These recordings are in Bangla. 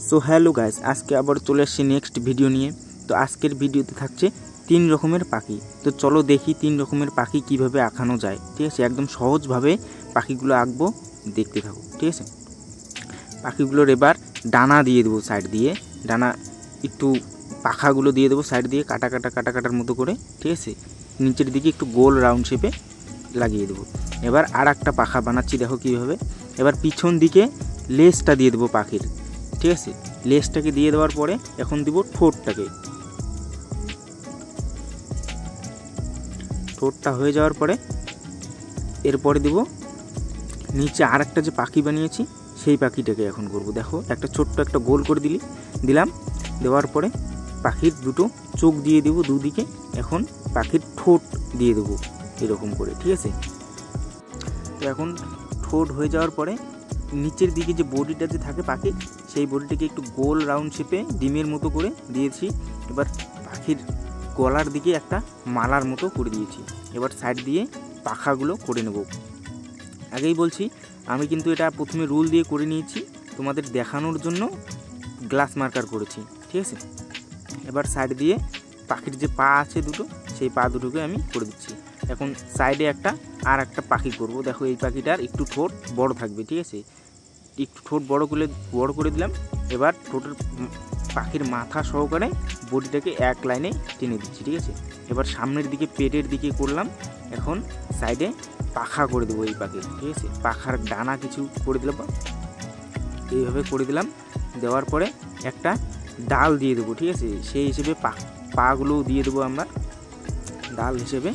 সো হ্যালো গাইস, আজকে আবার চলে আসছি নেক্সট ভিডিও নিয়ে। তো আজকের ভিডিওতে থাকছে 3 রকমের পাখি। তো চলো দেখি 3 রকমের পাখি কিভাবে আঁকানো যায়। ঠিক আছে, একদম সহজভাবে পাখিগুলো আঁকবো, দেখতে থাকো। ঠিক আছে, পাখিগুলোর এবার ডানা দিয়ে দেবো সাইড দিয়ে, ডানা একটু পাখাগুলো দিয়ে দেবো সাইড দিয়ে কাটা কাটার মতো করে। ঠিক আছে, নিচের দিকে একটু গোল রাউন্ড শেপে লাগিয়ে দেবো। এবার আর একটা পাখা বানাচ্ছি, দেখো কীভাবে। এবার পিছন দিকে লেজটা দিয়ে দেবো পাখির। ঠিক আছে, লেজটাকে দিয়ে দেওয়ার পরে এখন দিব ঠোঁটটা হয়ে যাওয়ার পরে এরপরে দিব নিচে আর একটা যে পাখি বানিয়েছি সেই পাখিটাকে এখন করব। দেখো একটা ছোট্ট একটা গোল করে দিলাম, দেওয়ার পরে পাখির দুটো চোখ দিয়ে দেবো দুদিকে। এখন পাখির ঠোঁট দিয়ে দেবো এরকম করে। ঠিক আছে, তো এখন ঠোঁট হয়ে যাওয়ার পরে নিচের দিকে যে বডিটা যে থাকে পাখির, সেই বডিটাকে একটু গোল রাউন্ড শেপে ডিমের মতো করে দিয়েছি। এবার পাখির গলার দিকে একটা মালার মতো করে দিয়েছি। এবার সাইড দিয়ে পাখাগুলো করে নেব। আগেই বলছি আমি কিন্তু এটা প্রথমে রুল দিয়ে করে নিয়েছি, তোমাদের দেখানোর জন্য গ্লাস মার্কার করেছি। ঠিক আছে, এবার সাইড দিয়ে পাখির যে পা আছে দুটো, সেই পা দুটোকে আমি করে দিচ্ছি। এখন সাইডে আর একটা পাখি করব। দেখো এই পাখিটার একটু ঠোঁট বড় থাকবে। ঠিক আছে, একটু ঠোঁট বড় করে দিলাম। এবার ঠোঁটের পাখির মাথা সহকারে বডিটাকে এক লাইনে টেনে দিচ্ছি। ঠিক আছে, এবার সামনের দিকে পেটের দিকে করলাম। এখন সাইডে পাখা করে দেবো এই পাখির। ঠিক আছে, পাখার ডানা কিছু করে দিলাম, এইভাবে করে দিলাম। দেওয়ার পরে একটা ডাল দিয়ে দেবো। ঠিক আছে, সেই হিসেবে পাগুলো দিয়ে দেবো আমরা ডাল হিসেবে।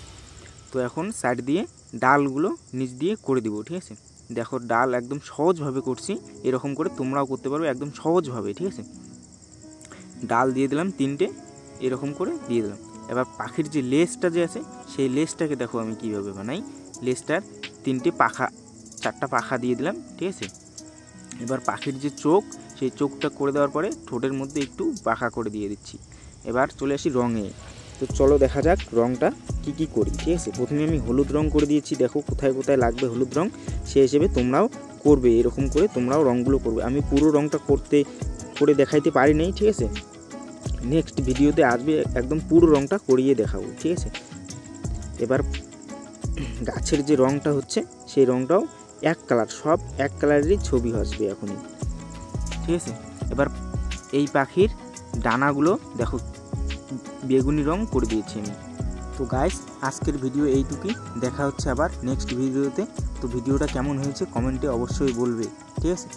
তো এখন সাইড দিয়ে ডালগুলো নিচ দিয়ে করে দেবো। ঠিক আছে, দেখো ডাল একদম সহজভাবে করছি, এরকম করে তোমরাও করতে পারবে একদম সহজভাবে। ঠিক আছে, ডাল দিয়ে দিলাম 3টে, এরকম করে দিয়ে দিলাম। এবার পাখির যে লেজটা যে আছে সেই লেজটাকে দেখো আমি কিভাবে বানাই। লেজটার 4টা পাখা দিয়ে দিলাম। ঠিক আছে, এবার পাখির যে চোখ, সেই চোখটা করে দেওয়ার পরে ঠোঁটের মধ্যে একটু পাখা করে দিয়ে দিচ্ছি। এবার চলে আসি রঙে। তো চলো দেখা যাক রঙটা কি করি। ঠিক আছে, প্রথমে আমি হলুদ রং করে দিয়েছি। দেখো কোথায় কোথায় লাগবে হলুদ রং, সেই হিসেবে তোমরাও করবে, এরকম করে তোমরাও রঙগুলো করবে। আমি পুরো রঙটা করে দেখাইতে পারি নাই। ঠিক আছে, নেক্সট ভিডিওতে আসবে, একদম পুরো রঙটা করিয়ে দেখাবো। ঠিক আছে, এবার গাছের যে রঙটা হচ্ছে সেই রঙটাও এক কালার, সব এক কালারেরই ছবি আসবে এখনই। ঠিক আছে, এবার এই পাখির ডানাগুলো দেখো বেগুনি রং করে দিয়েছি আমি। তো গাইস, আজকের ভিডিও এইটুকুই, দেখা হচ্ছে আবার নেক্সট ভিডিওতে। তো ভিডিওটা কেমন হয়েছে কমেন্টে অবশ্যই বলবে। ঠিক আছে।